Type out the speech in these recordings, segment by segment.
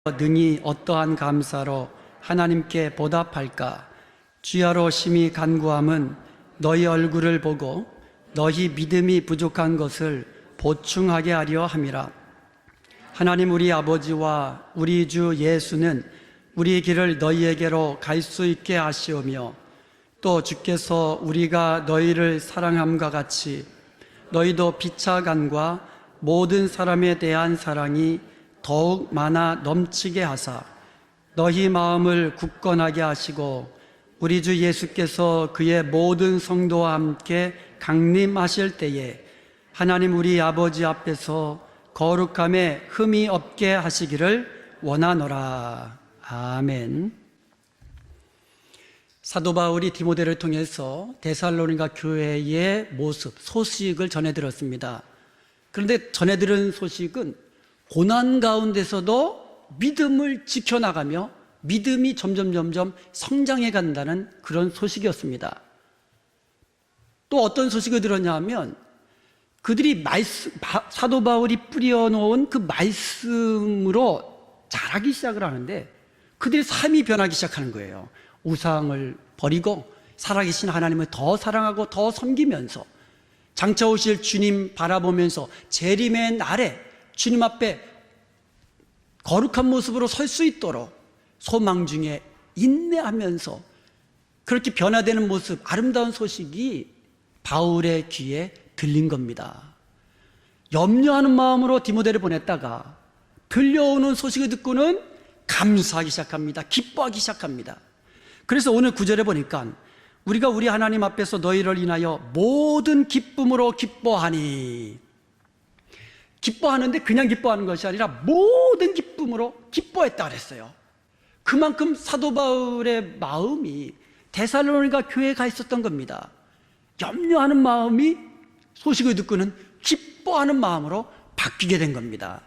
능히 어떠한 감사로 하나님께 보답할까? 주야로 심히 간구함은 너희 얼굴을 보고 너희 믿음이 부족한 것을 보충하게 하려 함이라. 하나님 우리 아버지와 우리 주 예수는 우리 길을 너희에게로 갈 수 있게 하시오며, 또 주께서 우리가 너희를 사랑함과 같이 너희도 피차간과 모든 사람에 대한 사랑이 더욱 많아 넘치게 하사 너희 마음을 굳건하게 하시고, 우리 주 예수께서 그의 모든 성도와 함께 강림하실 때에 하나님 우리 아버지 앞에서 거룩함에 흠이 없게 하시기를 원하노라. 아멘. 사도 바울이 디모데를 통해서 데살로니가 교회의 모습, 소식을 전해들었습니다. 그런데 전해들은 소식은 고난 가운데서도 믿음을 지켜나가며 믿음이 점점 성장해 간다는 그런 소식이었습니다. 또 어떤 소식을 들었냐 하면, 그들이 사도 바울이 뿌려놓은 그 말씀으로 자라기 시작을 하는데 그들의 삶이 변하기 시작하는 거예요. 우상을 버리고 살아계신 하나님을 더 사랑하고 더 섬기면서 장차 오실 주님 바라보면서 재림의 날에 주님 앞에 거룩한 모습으로 설 수 있도록 소망 중에 인내하면서 그렇게 변화되는 모습, 아름다운 소식이 바울의 귀에 들린 겁니다. 염려하는 마음으로 디모데를 보냈다가 들려오는 소식을 듣고는 감사하기 시작합니다. 기뻐하기 시작합니다. 그래서 오늘 9절에 보니까 우리가 우리 하나님 앞에서 너희를 인하여 모든 기쁨으로 기뻐하니, 기뻐하는데 그냥 기뻐하는 것이 아니라 모든 기쁨으로 기뻐했다 그랬어요. 그만큼 사도 바울의 마음이 데살로니가 교회에 가 있었던 겁니다. 염려하는 마음이 소식을 듣고는 기뻐하는 마음으로 바뀌게 된 겁니다.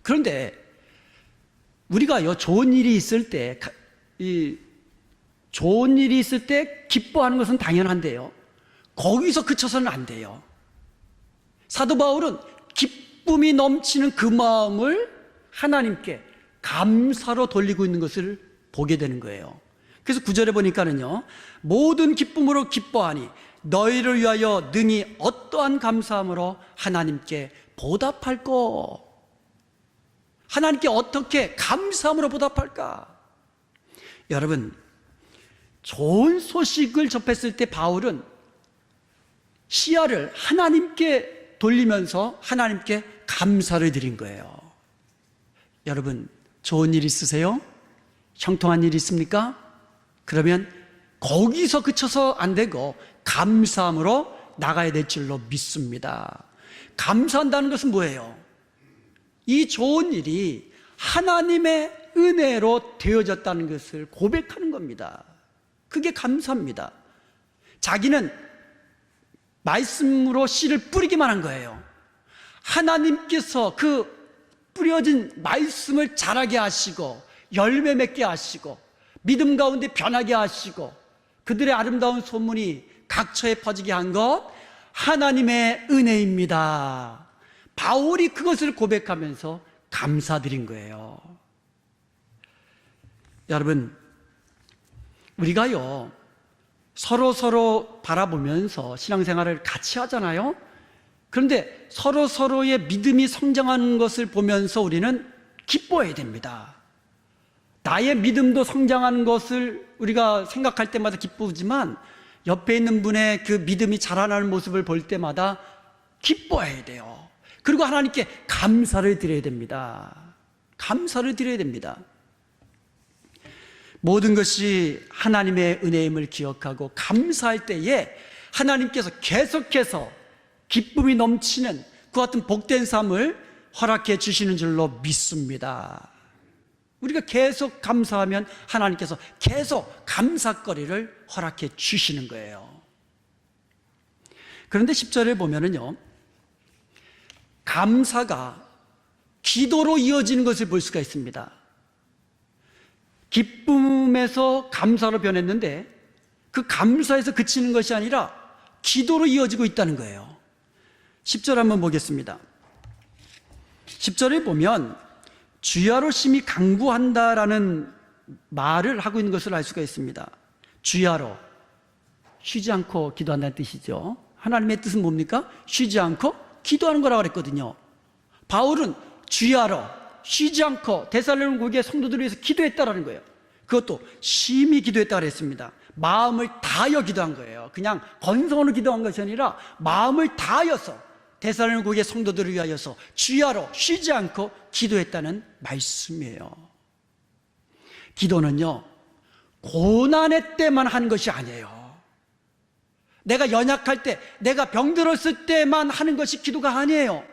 그런데 우리가요, 좋은 일이 있을 때 기뻐하는 것은 당연한데요, 거기서 그쳐서는 안 돼요. 사도 바울은 기쁨이 넘치는 그 마음을 하나님께 감사로 돌리고 있는 것을 보게 되는 거예요. 그래서 9절에 보니까는요, 모든 기쁨으로 기뻐하니 너희를 위하여 능히 어떠한 감사함으로 하나님께 보답할꼬. 하나님께 어떻게 감사함으로 보답할까? 여러분, 좋은 소식을 접했을 때 바울은 시야를 하나님께 돌리면서 하나님께 감사를 드린 거예요. 여러분, 좋은 일 있으세요? 형통한 일 있습니까? 그러면 거기서 그쳐서 안 되고 감사함으로 나가야 될 줄로 믿습니다. 감사한다는 것은 뭐예요? 이 좋은 일이 하나님의 은혜로 되어졌다는 것을 고백하는 겁니다. 그게 감사입니다. 자기는 말씀으로 씨를 뿌리기만 한 거예요. 하나님께서 그 뿌려진 말씀을 자라게 하시고 열매 맺게 하시고 믿음 가운데 변하게 하시고 그들의 아름다운 소문이 각처에 퍼지게 한 것, 하나님의 은혜입니다. 바울이 그것을 고백하면서 감사드린 거예요. 여러분, 우리가요, 서로 바라보면서 신앙생활을 같이 하잖아요. 그런데 서로의 믿음이 성장하는 것을 보면서 우리는 기뻐해야 됩니다. 나의 믿음도 성장하는 것을 우리가 생각할 때마다 기쁘지만 옆에 있는 분의 그 믿음이 자라나는 모습을 볼 때마다 기뻐해야 돼요. 그리고 하나님께 감사를 드려야 됩니다. 감사를 드려야 됩니다. 모든 것이 하나님의 은혜임을 기억하고 감사할 때에 하나님께서 계속해서 기쁨이 넘치는 그 같은 복된 삶을 허락해 주시는 줄로 믿습니다. 우리가 계속 감사하면 하나님께서 계속 감사거리를 허락해 주시는 거예요. 그런데 10절을 보면은요, 감사가 기도로 이어지는 것을 볼 수가 있습니다. 기쁨에서 감사로 변했는데 그 감사에서 그치는 것이 아니라 기도로 이어지고 있다는 거예요. 10절 한번 보겠습니다. 10절에 보면 주야로 심히 간구한다라는 말을 하고 있는 것을 알 수가 있습니다. 주야로, 쉬지 않고 기도한다는 뜻이죠. 하나님의 뜻은 뭡니까? 쉬지 않고 기도하는 거라고 그랬거든요. 바울은 주야로 쉬지 않고 데살로니가 성도들을 위해서 기도했다라는 거예요. 그것도 심히 기도했다고 그랬습니다. 마음을 다하여 기도한 거예요. 그냥 건성으로 기도한 것이 아니라 마음을 다하여서 데살로니가 성도들을 위하여서 주야로 쉬지 않고 기도했다는 말씀이에요. 기도는요, 고난의 때만 하는 것이 아니에요. 내가 연약할 때, 내가 병들었을 때만 하는 것이 기도가 아니에요.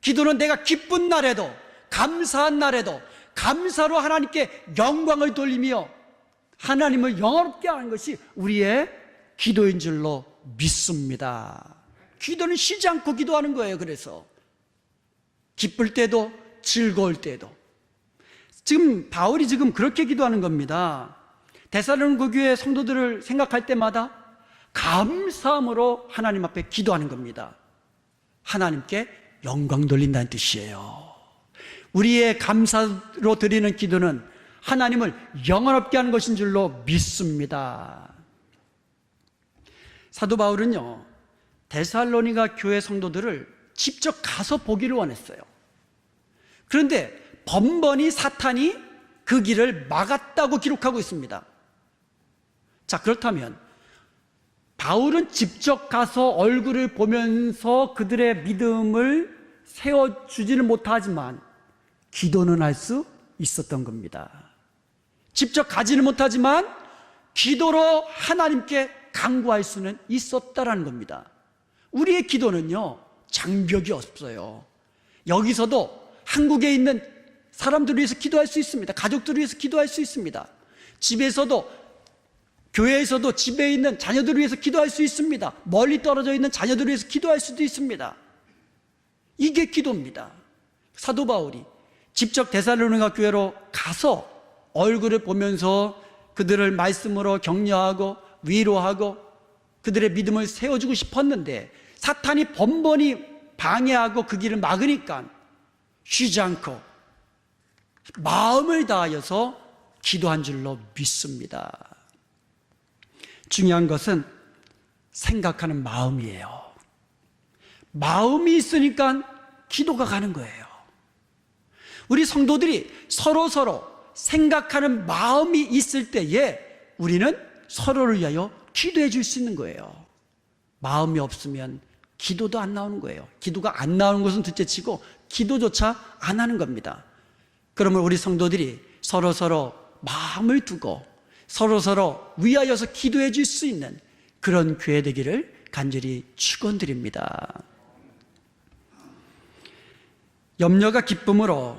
기도는 내가 기쁜 날에도, 감사한 날에도 감사로 하나님께 영광을 돌리며 하나님을 영화롭게 하는 것이 우리의 기도인 줄로 믿습니다. 기도는 쉬지 않고 기도하는 거예요. 그래서 기쁠 때도 즐거울 때도. 지금 바울이 지금 그렇게 기도하는 겁니다. 데살로니가 교회 성도들을 생각할 때마다 감사함으로 하나님 앞에 기도하는 겁니다. 하나님께 영광 돌린다는 뜻이에요. 우리의 감사로 드리는 기도는 하나님을 영원롭게 하는 것인 줄로 믿습니다. 사도 바울은요, 데살로니가 교회 성도들을 직접 가서 보기를 원했어요. 그런데 번번이 사탄이 그 길을 막았다고 기록하고 있습니다. 자, 그렇다면 바울은 직접 가서 얼굴을 보면서 그들의 믿음을 세워주지는 못하지만 기도는 할 수 있었던 겁니다. 직접 가지는 못하지만 기도로 하나님께 간구할 수는 있었다라는 겁니다. 우리의 기도는요, 장벽이 없어요. 여기서도 한국에 있는 사람들을 위해서 기도할 수 있습니다. 가족들을 위해서 기도할 수 있습니다. 집에서도, 교회에서도 집에 있는 자녀들을 위해서 기도할 수 있습니다. 멀리 떨어져 있는 자녀들을 위해서 기도할 수도 있습니다. 이게 기도입니다. 사도 바울이 직접 데살로니가 교회로 가서 얼굴을 보면서 그들을 말씀으로 격려하고 위로하고 그들의 믿음을 세워주고 싶었는데 사탄이 번번이 방해하고 그 길을 막으니까 쉬지 않고 마음을 다하여서 기도한 줄로 믿습니다. 중요한 것은 생각하는 마음이에요. 마음이 있으니까 기도가 가는 거예요. 우리 성도들이 서로 생각하는 마음이 있을 때에 우리는 서로를 위하여 기도해 줄 수 있는 거예요. 마음이 없으면 기도도 안 나오는 거예요. 기도가 안 나오는 것은 둘째치고 기도조차 안 하는 겁니다. 그러면 우리 성도들이 서로 마음을 두고 서로 위하여서 기도해 줄 수 있는 그런 교회 되기를 간절히 축원드립니다. 염려가 기쁨으로,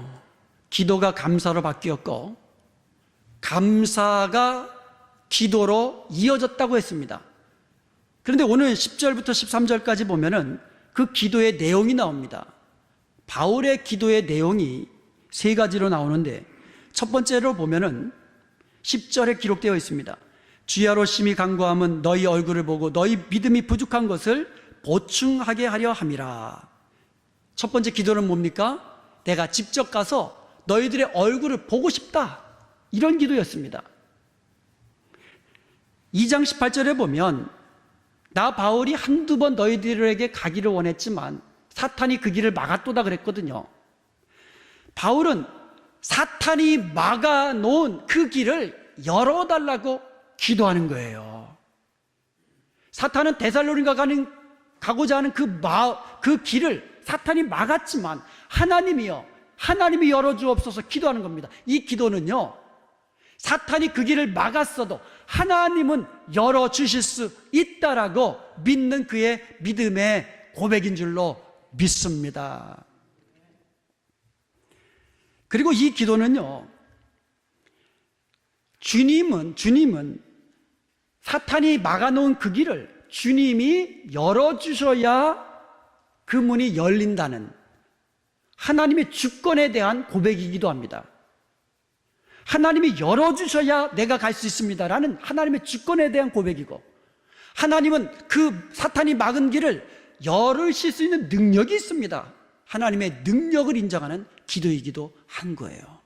기도가 감사로 바뀌었고 감사가 기도로 이어졌다고 했습니다. 그런데 오늘 10절부터 13절까지 보면은 그 기도의 내용이 나옵니다. 바울의 기도의 내용이 세 가지로 나오는데 첫 번째로 보면은 10절에 기록되어 있습니다. 주야로 심히 간구함은 너희 얼굴을 보고 너희 믿음이 부족한 것을 보충하게 하려 함이라. 첫 번째 기도는 뭡니까? 내가 직접 가서 너희들의 얼굴을 보고 싶다, 이런 기도였습니다. 2장 18절에 보면 나 바울이 한두 번 너희들에게 가기를 원했지만 사탄이 그 길을 막았도다 그랬거든요. 바울은 사탄이 막아놓은 그 길을 열어달라고 기도하는 거예요. 사탄은 데살로니가 가고자 하는 그 길을 사탄이 막았지만 하나님이 열어주옵소서 기도하는 겁니다. 이 기도는요, 사탄이 그 길을 막았어도 하나님은 열어주실 수 있다라고 믿는 그의 믿음의 고백인 줄로 믿습니다. 그리고 이 기도는요, 주님은 사탄이 막아놓은 그 길을 주님이 열어주셔야 그 문이 열린다는 하나님의 주권에 대한 고백이기도 합니다. 하나님이 열어주셔야 내가 갈 수 있습니다라는 하나님의 주권에 대한 고백이고, 하나님은 그 사탄이 막은 길을 열으실 수 있는 능력이 있습니다. 하나님의 능력을 인정하는 기도이기도 한 거예요.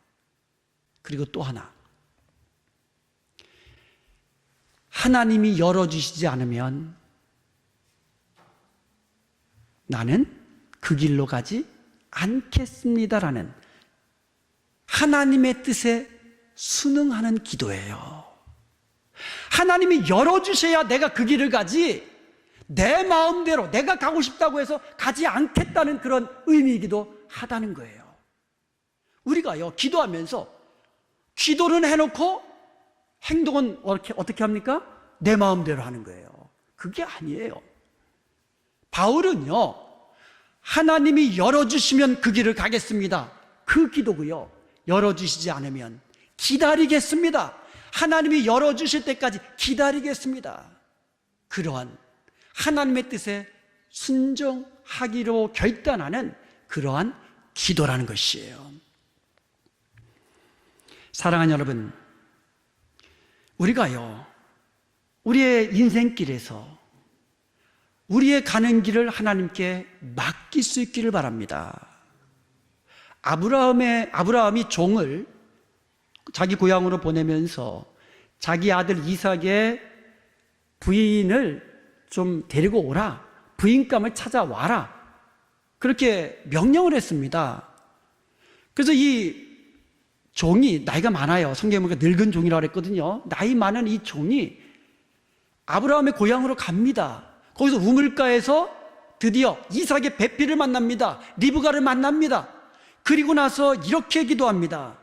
그리고 또 하나, 하나님이 열어주시지 않으면 나는 그 길로 가지 않겠습니다라는 하나님의 뜻에 순응하는 기도예요. 하나님이 열어주셔야 내가 그 길을 가지, 내 마음대로 내가 가고 싶다고 해서 가지 않겠다는 그런 의미이기도 하다는 거예요. 우리가요, 기도하면서 기도는 해놓고 행동은 어떻게 합니까? 내 마음대로 하는 거예요. 그게 아니에요. 바울은요, 하나님이 열어주시면 그 길을 가겠습니다, 그 기도고요. 열어주시지 않으면 기다리겠습니다. 하나님이 열어주실 때까지 기다리겠습니다. 그러한 하나님의 뜻에 순종하기로 결단하는 그러한 기도라는 것이에요. 사랑하는 여러분, 우리가요, 우리의 인생길에서 우리의 가는 길을 하나님께 맡길 수 있기를 바랍니다. 아브라함이 종을 자기 고향으로 보내면서 자기 아들 이삭의 부인을 좀 데리고 오라, 부인감을 찾아와라, 그렇게 명령을 했습니다. 그래서 이 종이 나이가 많아요. 성경에 보니까 늙은 종이라고 했거든요. 나이 많은 이 종이 아브라함의 고향으로 갑니다. 거기서 우물가에서 드디어 이삭의 배필을 만납니다. 리브가를 만납니다. 그리고 나서 이렇게 기도합니다.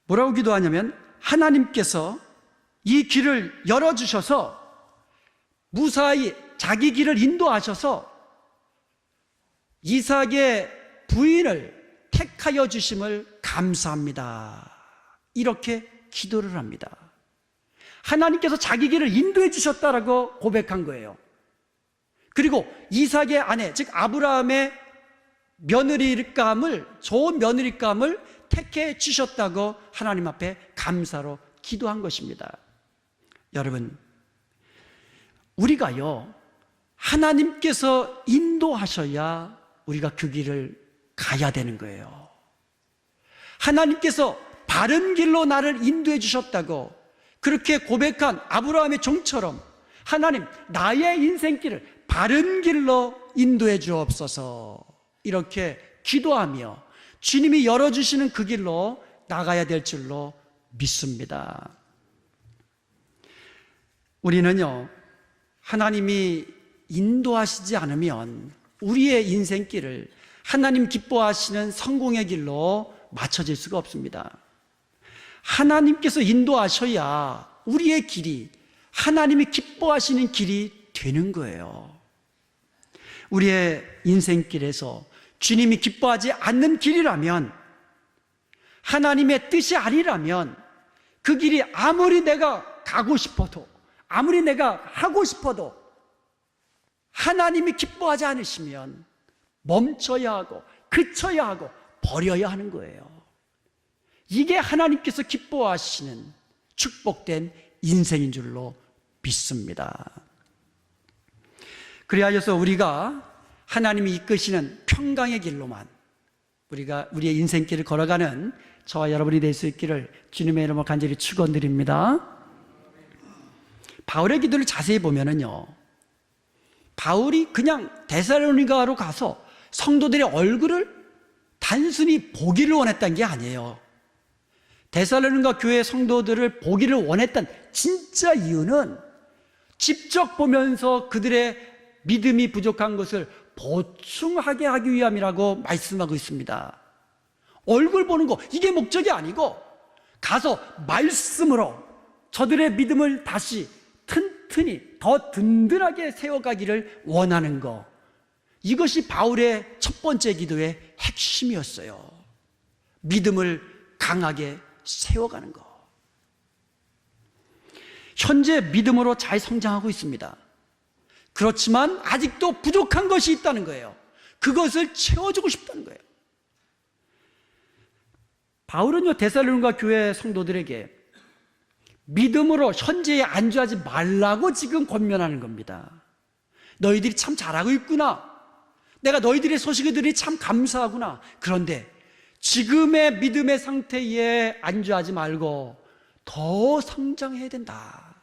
뭐라고 기도하냐면, 하나님께서 이 길을 열어주셔서 무사히 자기 길을 인도하셔서 이삭의 부인을 택하여 주심을 감사합니다. 이렇게 기도를 합니다. 하나님께서 자기 길을 인도해 주셨다라고 고백한 거예요. 그리고 이삭의 아내, 즉 아브라함의 며느리감을, 좋은 며느리감을 택해 주셨다고 하나님 앞에 감사로 기도한 것입니다. 여러분, 우리가요, 하나님께서 인도하셔야 우리가 그 길을 가야 되는 거예요. 하나님께서 바른 길로 나를 인도해 주셨다고 그렇게 고백한 아브라함의 종처럼, 하나님, 나의 인생길을 바른 길로 인도해 주옵소서, 이렇게 기도하며 주님이 열어주시는 그 길로 나가야 될 줄로 믿습니다. 우리는요, 하나님이 인도하시지 않으면 우리의 인생길을 하나님 기뻐하시는 성공의 길로 맞춰질 수가 없습니다. 하나님께서 인도하셔야 우리의 길이 하나님이 기뻐하시는 길이 되는 거예요. 우리의 인생길에서 주님이 기뻐하지 않는 길이라면, 하나님의 뜻이 아니라면, 그 길이 아무리 내가 가고 싶어도, 아무리 내가 하고 싶어도 하나님이 기뻐하지 않으시면 멈춰야 하고 그쳐야 하고 버려야 하는 거예요. 이게 하나님께서 기뻐하시는 축복된 인생인 줄로 믿습니다. 그리하여서 우리가 하나님이 이끄시는 평강의 길로만 우리의 인생길을 걸어가는 저와 여러분이 될 수 있기를 주님의 이름으로 간절히 축원드립니다. 바울의 기도를 자세히 보면은요, 바울이 그냥 데살로니가로 가서 성도들의 얼굴을 단순히 보기를 원했던 게 아니에요. 데살로니가 교회 성도들을 보기를 원했던 진짜 이유는 직접 보면서 그들의 믿음이 부족한 것을 보충하게 하기 위함이라고 말씀하고 있습니다. 얼굴 보는 거, 이게 목적이 아니고 가서 말씀으로 저들의 믿음을 다시 튼튼히 더 든든하게 세워가기를 원하는 거, 이것이 바울의 첫 번째 기도의 핵심이었어요. 믿음을 강하게 세워가는 거. 현재 믿음으로 잘 성장하고 있습니다. 그렇지만 아직도 부족한 것이 있다는 거예요. 그것을 채워주고 싶다는 거예요. 바울은요, 데살로니가 교회 성도들에게 믿음으로 현재에 안주하지 말라고 지금 권면하는 겁니다. 너희들이 참 잘하고 있구나. 내가 너희들의 소식을 들으니 참 감사하구나. 그런데 지금의 믿음의 상태에 안주하지 말고 더 성장해야 된다.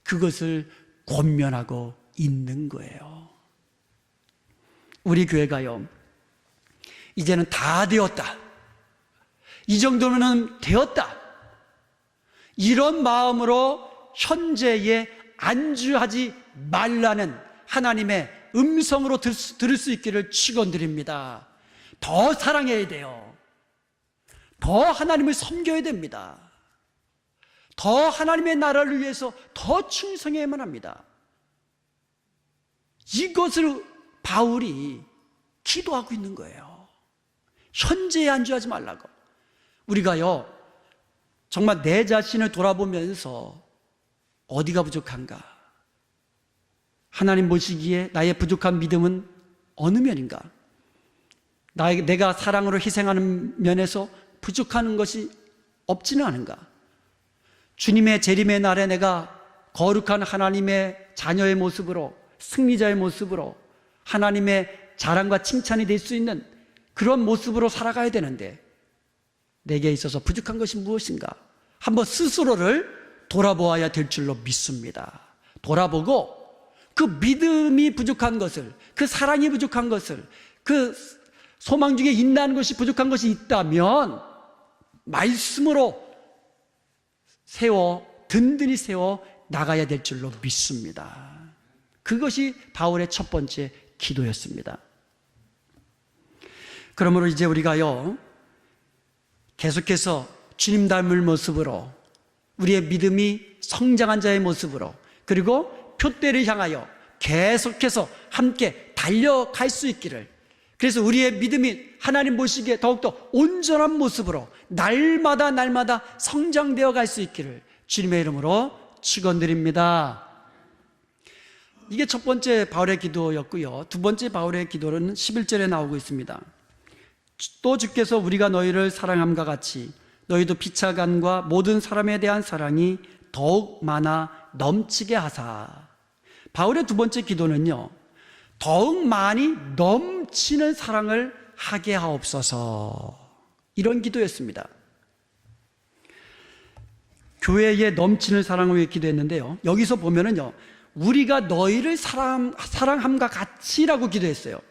그것을 권면하고 있는 거예요. 우리 교회가요, 이제는 다 되었다. 이 정도면 되었다. 이런 마음으로 현재에 안주하지 말라는 하나님의 음성으로 들을 수 있기를 축원드립니다. 더 사랑해야 돼요. 더 하나님을 섬겨야 됩니다. 더 하나님의 나라를 위해서 더 충성해야만 합니다. 이것을 바울이 기도하고 있는 거예요. 현재에 안주하지 말라고. 우리가요, 정말 내 자신을 돌아보면서 어디가 부족한가? 하나님 보시기에 나의 부족한 믿음은 어느 면인가? 내가 사랑으로 희생하는 면에서 부족한 것이 없지는 않은가? 주님의 재림의 날에 내가 거룩한 하나님의 자녀의 모습으로, 승리자의 모습으로 하나님의 자랑과 칭찬이 될 수 있는 그런 모습으로 살아가야 되는데 내게 있어서 부족한 것이 무엇인가? 한번 스스로를 돌아보아야 될 줄로 믿습니다. 돌아보고 그 믿음이 부족한 것을, 그 사랑이 부족한 것을, 그 소망 중에 인내하는 것이 부족한 것이 있다면 말씀으로 든든히 세워 나가야 될 줄로 믿습니다. 그것이 바울의 첫 번째 기도였습니다. 그러므로 이제 우리가요, 계속해서 주님 닮을 모습으로, 우리의 믿음이 성장한 자의 모습으로, 그리고 표대를 향하여 계속해서 함께 달려갈 수 있기를, 그래서 우리의 믿음이 하나님 보시기에 더욱더 온전한 모습으로 날마다 성장되어 갈 수 있기를 주님의 이름으로 축원드립니다. 이게 첫 번째 바울의 기도였고요. 두 번째 바울의 기도는 11절에 나오고 있습니다. 또 주께서 우리가 너희를 사랑함과 같이 너희도 피차간과 모든 사람에 대한 사랑이 더욱 많아 넘치게 하사. 바울의 두 번째 기도는요, 더욱 많이 넘치는 사랑을 하게 하옵소서, 이런 기도였습니다. 교회에 넘치는 사랑을 위해 기도했는데요, 여기서 보면은요, 우리가 너희를 사랑함과 같이라고 기도했어요.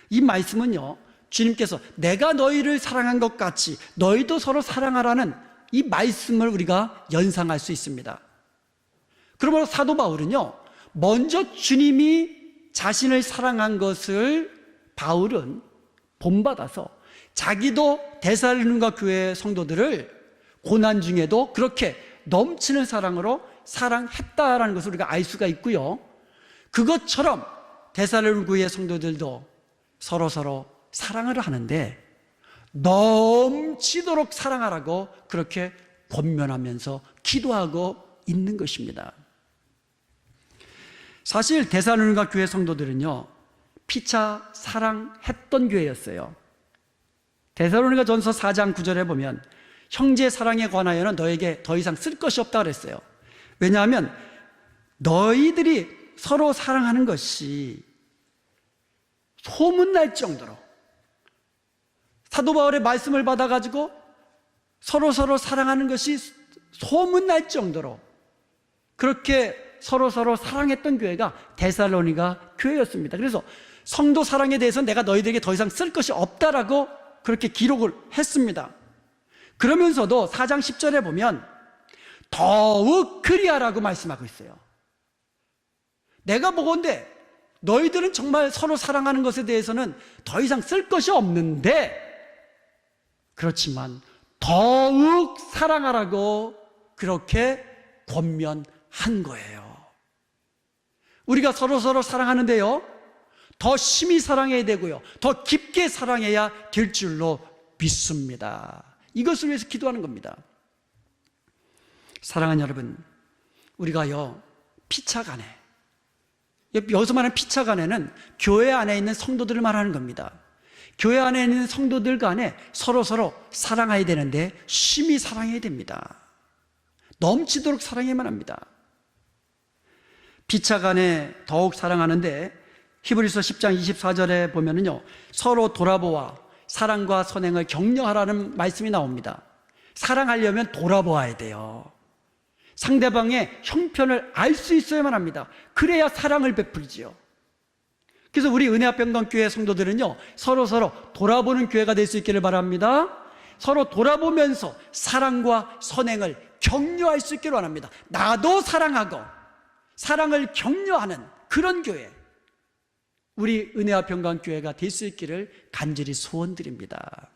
이 말씀은요, 주님께서 내가 너희를 사랑한 것 같이 너희도 서로 사랑하라는 이 말씀을 우리가 연상할 수 있습니다. 그러므로 사도 바울은요, 먼저 주님이 자신을 사랑한 것을 바울은 본받아서 자기도 데살로니가 교회 성도들을 고난 중에도 그렇게 넘치는 사랑으로 사랑했다라는 것을 우리가 알 수가 있고요, 그것처럼 데살로니가 교회 성도들도 서로 사랑을 하는데 넘치도록 사랑하라고 그렇게 권면하면서 기도하고 있는 것입니다. 사실 데살로니가 교회 성도들은요, 피차 사랑했던 교회였어요. 데살로니가 전서 4장 9절에 보면 형제 사랑에 관하여는 너에게 더 이상 쓸 것이 없다 그랬어요. 왜냐하면 너희들이 서로 사랑하는 것이 소문날 정도로, 사도 바울의 말씀을 받아가지고 서로 사랑하는 것이 소문날 정도로 그렇게 서로 사랑했던 교회가 데살로니가 교회였습니다. 그래서 성도 사랑에 대해서 내가 너희들에게 더 이상 쓸 것이 없다라고 그렇게 기록을 했습니다. 그러면서도 4장 10절에 보면 더욱 그리하라고 말씀하고 있어요. 내가 보건대 너희들은 정말 서로 사랑하는 것에 대해서는 더 이상 쓸 것이 없는데, 그렇지만 더욱 사랑하라고 그렇게 권면한 거예요. 우리가 서로 사랑하는데요, 더 심히 사랑해야 되고요, 더 깊게 사랑해야 될 줄로 믿습니다. 이것을 위해서 기도하는 겁니다. 사랑하는 여러분, 우리가요, 피차간에, 여기서 말하는 피차간에는 교회 안에 있는 성도들을 말하는 겁니다. 교회 안에 있는 성도들 간에 서로 사랑해야 되는데 심히 사랑해야 됩니다. 넘치도록 사랑해야만 합니다. 피차 간에 더욱 사랑하는데 히브리서 10장 24절에 보면은요, 서로 돌아보아 사랑과 선행을 격려하라는 말씀이 나옵니다. 사랑하려면 돌아보아야 돼요. 상대방의 형편을 알 수 있어야만 합니다. 그래야 사랑을 베풀지요. 그래서 우리 은혜합병강교회 성도들은요, 서로 돌아보는 교회가 될 수 있기를 바랍니다. 서로 돌아보면서 사랑과 선행을 격려할 수 있기를 원합니다. 나도 사랑하고 사랑을 격려하는 그런 교회, 우리 은혜합병강교회가 될 수 있기를 간절히 소원드립니다.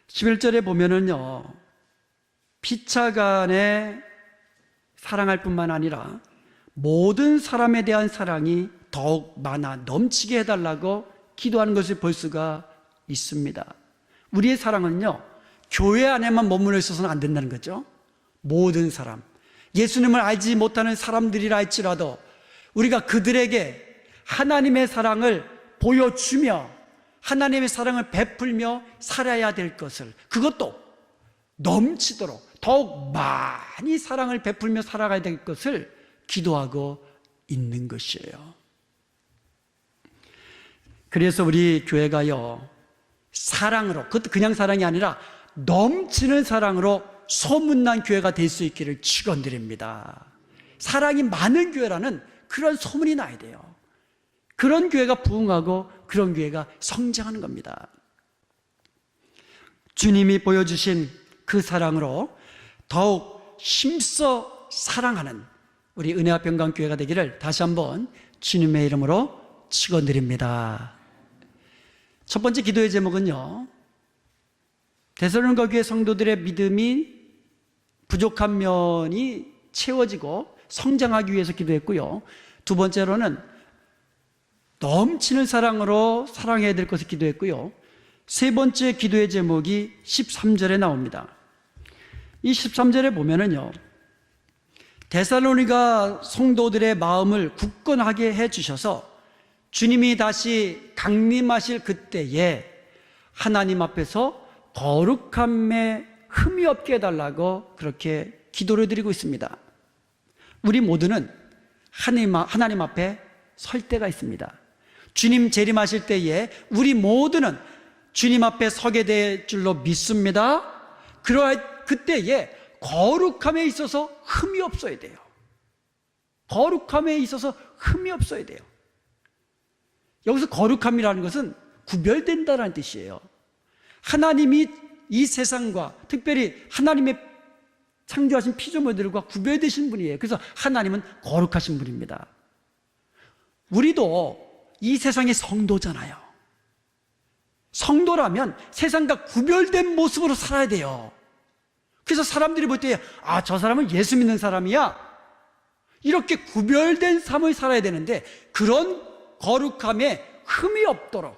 11절에 보면은요, 피차 간에 사랑할 뿐만 아니라 모든 사람에 대한 사랑이 더욱 많아 넘치게 해달라고 기도하는 것을 볼 수가 있습니다. 우리의 사랑은요, 교회 안에만 머물러 있어서는 안 된다는 거죠. 모든 사람, 예수님을 알지 못하는 사람들이라 할지라도 우리가 그들에게 하나님의 사랑을 보여주며 하나님의 사랑을 베풀며 살아야 될 것을, 그것도 넘치도록 더욱 많이 사랑을 베풀며 살아가야 될 것을 기도하고 있는 것이에요. 그래서 우리 교회가요, 사랑으로, 그것도 그냥 사랑이 아니라 넘치는 사랑으로 소문난 교회가 될 수 있기를 축원드립니다. 사랑이 많은 교회라는 그런 소문이 나야 돼요. 그런 교회가 부흥하고 그런 교회가 성장하는 겁니다. 주님이 보여주신 그 사랑으로 더욱 힘써 사랑하는 우리 은혜합병강교회가 되기를 다시 한번 주님의 이름으로 축원드립니다. 첫 번째 기도의 제목은요, 데살로니가 교회 성도들의 믿음이 부족한 면이 채워지고 성장하기 위해서 기도했고요, 두 번째로는 넘치는 사랑으로 사랑해야 될 것을 기도했고요, 세 번째 기도의 제목이 13절에 나옵니다. 이 13절에 보면은요, 데살로니가 성도들의 마음을 굳건하게 해주셔서 주님이 다시 강림하실 그때에 하나님 앞에서 거룩함에 흠이 없게 해달라고 그렇게 기도를 드리고 있습니다. 우리 모두는 하나님 앞에 설 때가 있습니다. 주님 재림하실 때에 우리 모두는 주님 앞에 서게 될 줄로 믿습니다. 그러할 그때에 거룩함에 있어서 흠이 없어야 돼요. 거룩함에 있어서 흠이 없어야 돼요. 여기서 거룩함이라는 것은 구별된다는 뜻이에요. 하나님이 이 세상과 특별히 하나님의 창조하신 피조물들과 구별되신 분이에요. 그래서 하나님은 거룩하신 분입니다. 우리도 이 세상의 성도잖아요. 성도라면 세상과 구별된 모습으로 살아야 돼요. 그래서 사람들이 볼 때, 아, 저 사람은 예수 믿는 사람이야, 이렇게 구별된 삶을 살아야 되는데, 그런 거룩함에 흠이 없도록,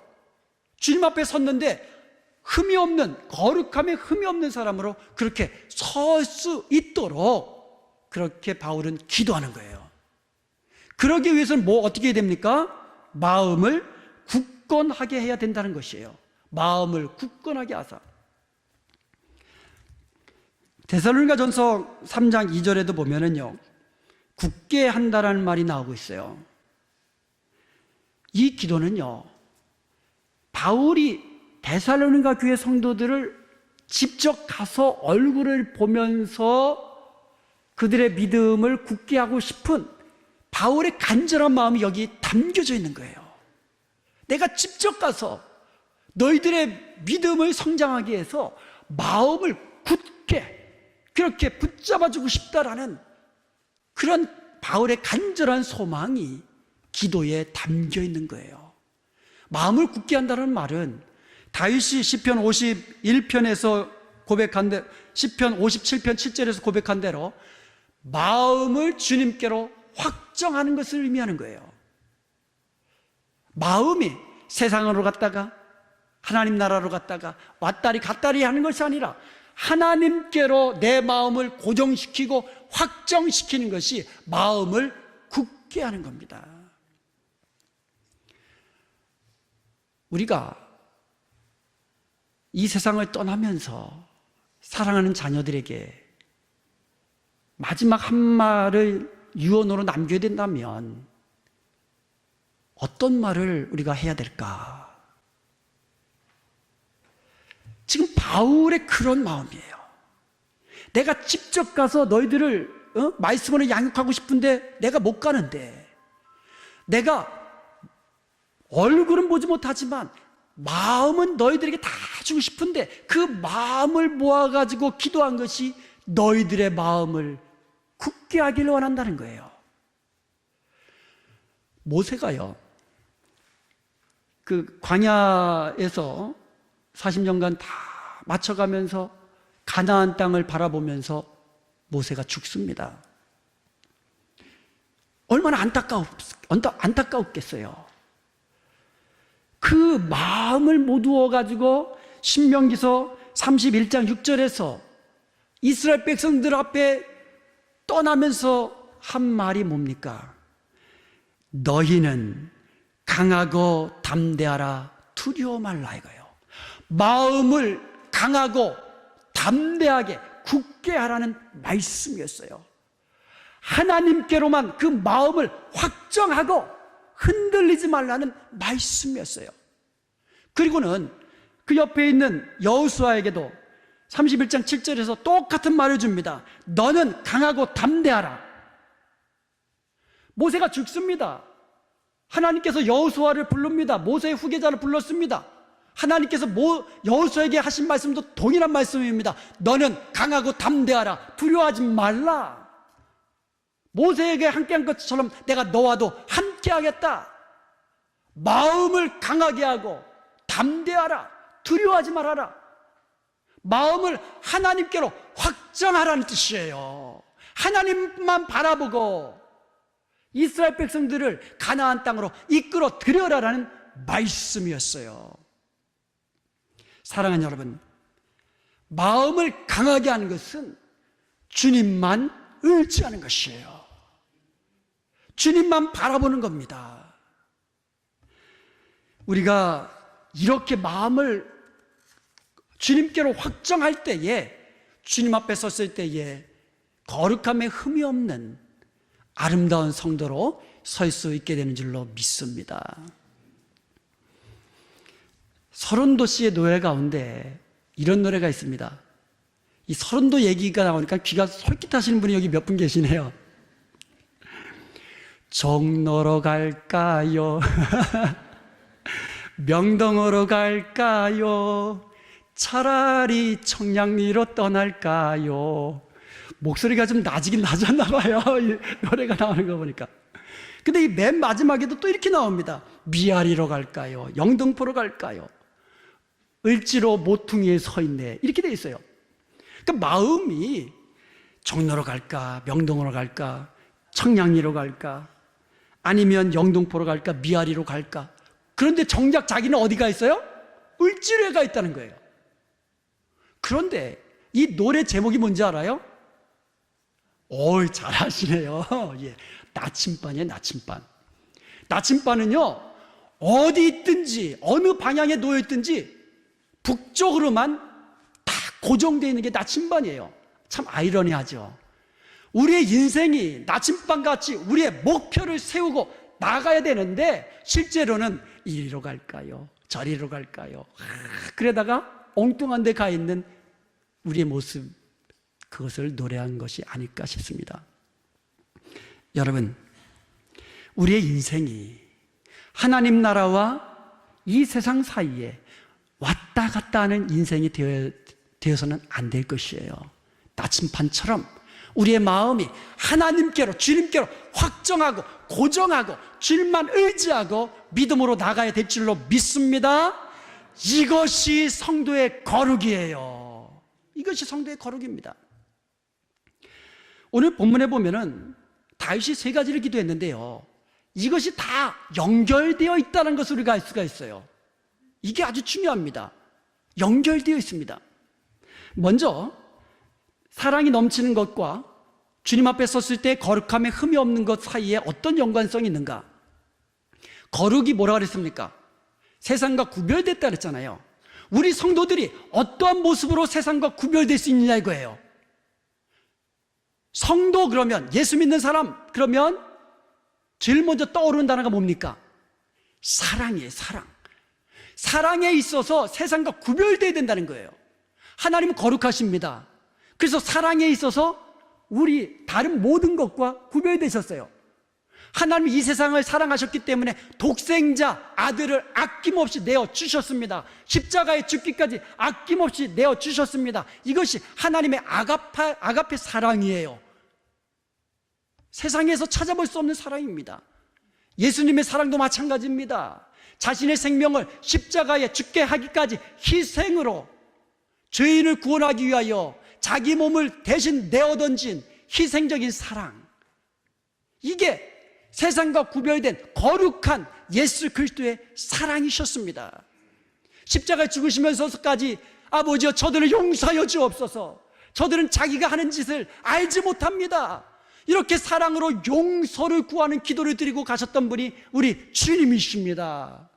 주님 앞에 섰는데 흠이 없는, 거룩함에 흠이 없는 사람으로 그렇게 설 수 있도록 그렇게 바울은 기도하는 거예요. 그러기 위해서는 어떻게 해야 됩니까? 마음을 굳건하게 해야 된다는 것이에요. 마음을 굳건하게 하사. 데살로니가전서 3장 2절에도 보면은요, 굳게 한다라는 말이 나오고 있어요. 이 기도는요, 바울이 데살로니가 교회 성도들을 직접 가서 얼굴을 보면서 그들의 믿음을 굳게 하고 싶은 바울의 간절한 마음이 여기 담겨져 있는 거예요. 내가 직접 가서 너희들의 믿음을 성장하게 해서 마음을 굳게 그렇게 붙잡아주고 싶다라는 그런 바울의 간절한 소망이 기도에 담겨 있는 거예요. 마음을 굳게 한다는 말은 다윗이 시편 51편에서 고백한 대로, 시편 57편 7절에서 고백한 대로 마음을 주님께로 확정하는 것을 의미하는 거예요. 마음이 세상으로 갔다가 하나님 나라로 갔다가 왔다리 갔다리 하는 것이 아니라 하나님께로 내 마음을 고정시키고 확정시키는 것이 마음을 굳게 하는 겁니다. 우리가 이 세상을 떠나면서 사랑하는 자녀들에게 마지막 한 말을 유언으로 남겨야 된다면 어떤 말을 우리가 해야 될까? 지금 바울의 그런 마음이에요. 내가 직접 가서 너희들을 말씀으로 양육하고 싶은데 내가 못 가는데, 내가 얼굴은 보지 못하지만 마음은 너희들에게 다 주고 싶은데 그 마음을 모아가지고 기도한 것이 너희들의 마음을 굳게 하기를 원한다는 거예요. 모세가요, 그 광야에서 40년간 다 맞춰가면서 가나안 땅을 바라보면서 모세가 죽습니다. 얼마나 안타까웠겠어요. 그 마음을 모두어가지고 신명기서 31장 6절에서 이스라엘 백성들 앞에 떠나면서 한 말이 뭡니까? 너희는 강하고 담대하라, 두려워 말라 이거예요. 마음을 강하고 담대하게 굳게 하라는 말씀이었어요. 하나님께로만 그 마음을 확정하고 흔들리지 말라는 말씀이었어요. 그리고는 그 옆에 있는 여호수아에게도 31장 7절에서 똑같은 말을 줍니다. 너는 강하고 담대하라. 모세가 죽습니다. 하나님께서 여호수아를 부릅니다. 모세의 후계자를 불렀습니다. 하나님께서 여호수아에게 하신 말씀도 동일한 말씀입니다. 너는 강하고 담대하라. 두려워하지 말라. 모세에게 함께한 것처럼 내가 너와도 함께하겠다. 마음을 강하게 하고 담대하라. 두려워하지 말아라. 마음을 하나님께로 확정하라는 뜻이에요. 하나님만 바라보고 이스라엘 백성들을 가나안 땅으로 이끌어 들여라라는 말씀이었어요. 사랑하는 여러분, 마음을 강하게 하는 것은 주님만 의지하는 것이에요. 주님만 바라보는 겁니다. 우리가 이렇게 마음을 주님께로 확정할 때에, 주님 앞에 섰을 때에 거룩함에 흠이 없는 아름다운 성도로 설 수 있게 되는 줄로 믿습니다. 서른도 씨의 노래 가운데 이런 노래가 있습니다. 이 서른도 얘기가 나오니까 귀가 솔깃하시는 분이 여기 몇 분 계시네요. 종로로 갈까요? 명동으로 갈까요? 차라리 청량리로 떠날까요? 목소리가 좀 낮긴 낮았나 봐요. 이 노래가 나오는 거 보니까. 근데 이 맨 마지막에도 또 이렇게 나옵니다. 미아리로 갈까요? 영등포로 갈까요? 을지로 모퉁이에 서 있네. 이렇게 돼 있어요. 그러니까 마음이 종로로 갈까? 명동으로 갈까? 청량리로 갈까? 아니면 영등포로 갈까? 미아리로 갈까? 그런데 정작 자기는 어디가 있어요? 을지로에 가 있다는 거예요. 그런데 이 노래 제목이 뭔지 알아요? 잘하시네요. 예, 나침반이에요, 나침반. 나침반은요, 어디 있든지, 어느 방향에 놓여 있든지, 북쪽으로만 다 고정되어 있는 게 나침반이에요. 참 아이러니하죠. 우리의 인생이 나침반같이 우리의 목표를 세우고 나가야 되는데, 실제로는 이리로 갈까요? 저리로 갈까요? 그러다가 엉뚱한 데 가 있는 우리의 모습, 그것을 노래한 것이 아닐까 싶습니다. 여러분, 우리의 인생이 하나님 나라와 이 세상 사이에 왔다 갔다 하는 인생이 되어서는 안 될 것이에요. 나침반처럼 우리의 마음이 하나님께로, 주님께로 확정하고 고정하고 주님만 의지하고 믿음으로 나가야 될 줄로 믿습니다. 이것이 성도의 거룩이에요. 이것이 성도의 거룩입니다. 오늘 본문에 보면은 다윗이 3가지를 기도했는데요, 이것이 다 연결되어 있다는 것을 우리가 알 수가 있어요. 이게 아주 중요합니다. 연결되어 있습니다. 먼저 사랑이 넘치는 것과 주님 앞에 섰을 때 거룩함에 흠이 없는 것 사이에 어떤 연관성이 있는가? 거룩이 뭐라 그랬습니까? 세상과 구별됐다 그랬잖아요. 우리 성도들이 어떠한 모습으로 세상과 구별될 수 있느냐 이거예요. 성도 그러면, 예수 믿는 사람 그러면 제일 먼저 떠오르는 단어가 뭡니까? 사랑이에요. 사랑. 사랑에 있어서 세상과 구별되어야 된다는 거예요. 하나님은 거룩하십니다. 그래서 사랑에 있어서 우리 다른 모든 것과 구별되셨어요. 하나님이 이 세상을 사랑하셨기 때문에 독생자 아들을 아낌없이 내어주셨습니다. 십자가에 죽기까지 아낌없이 내어주셨습니다. 이것이 하나님의 아가페 사랑이에요. 세상에서 찾아볼 수 없는 사랑입니다. 예수님의 사랑도 마찬가지입니다. 자신의 생명을 십자가에 죽게 하기까지 희생으로 죄인을 구원하기 위하여 자기 몸을 대신 내어던진 희생적인 사랑, 이게 세상과 구별된 거룩한 예수 그리스도의 사랑이셨습니다. 십자가에 죽으시면서까지 아버지여 저들을 용서하여 주옵소서, 저들은 자기가 하는 짓을 알지 못합니다, 이렇게 사랑으로 용서를 구하는 기도를 드리고 가셨던 분이 우리 주님이십니다.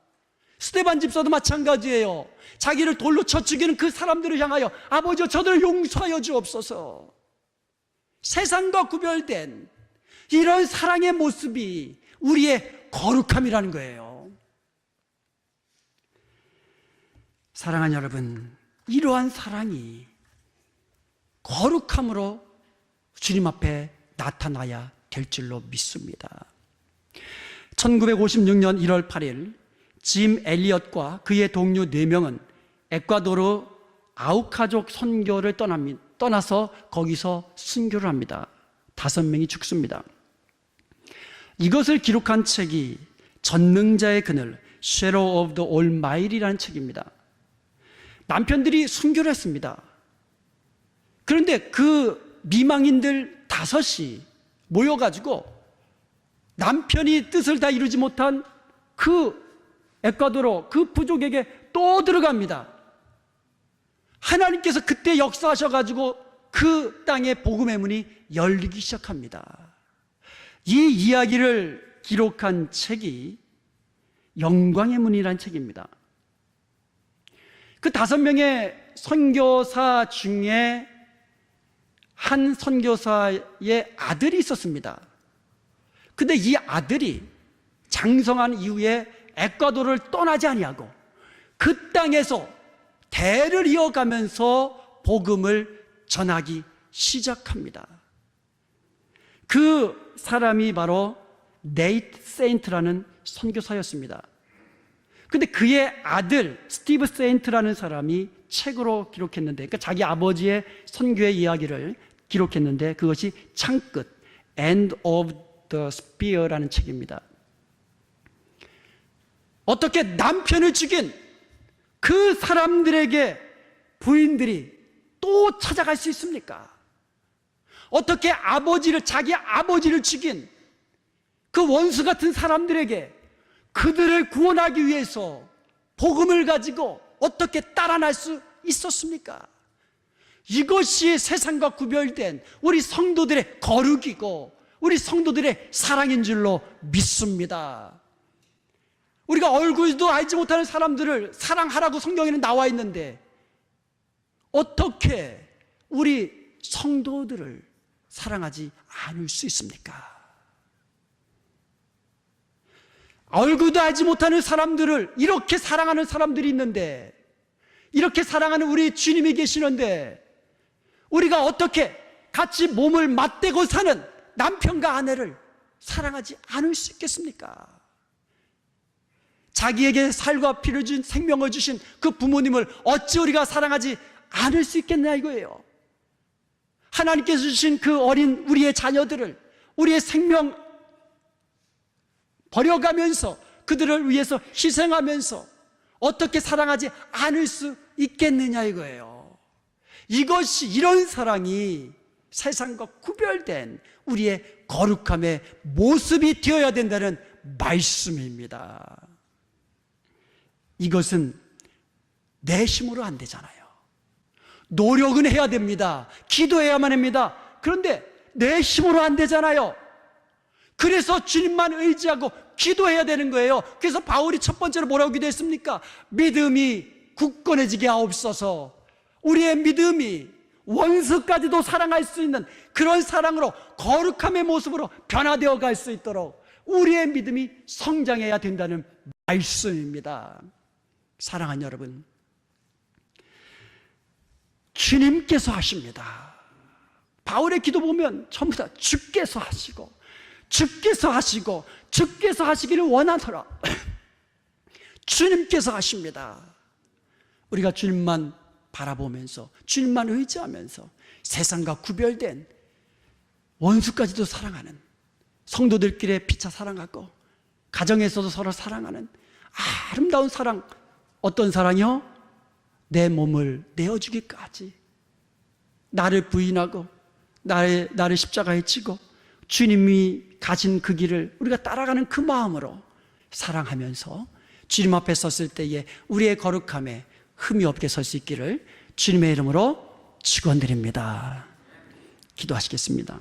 스데반 집사도 마찬가지예요. 자기를 돌로 쳐 죽이는 그 사람들을 향하여 아버지여 저들을 용서하여 주옵소서. 세상과 구별된 이런 사랑의 모습이 우리의 거룩함이라는 거예요. 사랑하는 여러분, 이러한 사랑이 거룩함으로 주님 앞에 나타나야 될 줄로 믿습니다. 1956년 1월 8일 짐 엘리엇과 그의 동료 4명은 에콰도르 아우카족 선교를 떠나서 거기서 순교를 합니다. 5명이 죽습니다. 이것을 기록한 책이 전능자의 그늘, Shadow of the Almight이라는 책입니다. 남편들이 순교를 했습니다. 그런데 그 미망인들 5이 모여가지고 남편이 뜻을 다 이루지 못한 그 에콰도르 그 부족에게 또 들어갑니다. 하나님께서 그때 역사하셔가지고 그 땅의 복음의 문이 열리기 시작합니다. 이 이야기를 기록한 책이 영광의 문이라는 책입니다. 그 5명의 선교사 중에 한 선교사의 아들이 있었습니다. 근데 이 아들이 장성한 이후에 에콰도르를 떠나지 아니하고 그 땅에서 대를 이어가면서 복음을 전하기 시작합니다. 그 사람이 바로 네이트 세인트라는 선교사였습니다. 근데 그의 아들 스티브 세인트라는 사람이 책으로 기록했는데, 그러니까 자기 아버지의 선교의 이야기를 기록했는데, 그것이 창끝 End of the Spear라는 책입니다. 어떻게 남편을 죽인 그 사람들에게 부인들이 또 찾아갈 수 있습니까? 어떻게 자기 아버지를 죽인 그 원수 같은 사람들에게 그들을 구원하기 위해서 복음을 가지고 어떻게 따라날 수 있었습니까? 이것이 세상과 구별된 우리 성도들의 거룩이고 우리 성도들의 사랑인 줄로 믿습니다. 우리가 얼굴도 알지 못하는 사람들을 사랑하라고 성경에는 나와 있는데 어떻게 우리 성도들을 사랑하지 않을 수 있습니까? 얼굴도 알지 못하는 사람들을 이렇게 사랑하는 사람들이 있는데, 이렇게 사랑하는 우리 주님이 계시는데 우리가 어떻게 같이 몸을 맞대고 사는 남편과 아내를 사랑하지 않을 수 있겠습니까? 자기에게 살과 피를 준 생명을 주신 그 부모님을 어찌 우리가 사랑하지 않을 수 있겠냐 이거예요. 하나님께서 주신 그 어린 우리의 자녀들을 우리의 생명 버려가면서 그들을 위해서 희생하면서 어떻게 사랑하지 않을 수 있겠느냐 이거예요. 이런 사랑이 세상과 구별된 우리의 거룩함의 모습이 되어야 된다는 말씀입니다. 이것은 내 힘으로 안 되잖아요. 노력은 해야 됩니다. 기도해야만 합니다. 그런데 내 힘으로 안 되잖아요. 그래서 주님만 의지하고 기도해야 되는 거예요. 그래서 바울이 첫 번째로 뭐라고 기도했습니까? 믿음이 굳건해지게 하옵소서. 우리의 믿음이 원수까지도 사랑할 수 있는 그런 사랑으로 거룩함의 모습으로 변화되어 갈 수 있도록 우리의 믿음이 성장해야 된다는 말씀입니다. 사랑하는 여러분, 주님께서 하십니다. 바울의 기도 보면 전부 다 주께서 하시고 주께서 하시고 주께서 하시기를 원하노라. 주님께서 하십니다. 우리가 주님만 바라보면서 주님만 의지하면서 세상과 구별된 원수까지도 사랑하는, 성도들끼리 피차 사랑하고 가정에서도 서로 사랑하는 아름다운 사랑. 어떤 사랑이요? 내 몸을 내어주기까지 나를 부인하고 나를 십자가에 치고 주님이 가신 그 길을 우리가 따라가는 그 마음으로 사랑하면서 주님 앞에 섰을 때에 우리의 거룩함에 흠이 없게 설 수 있기를 주님의 이름으로 축원드립니다. 기도하시겠습니다.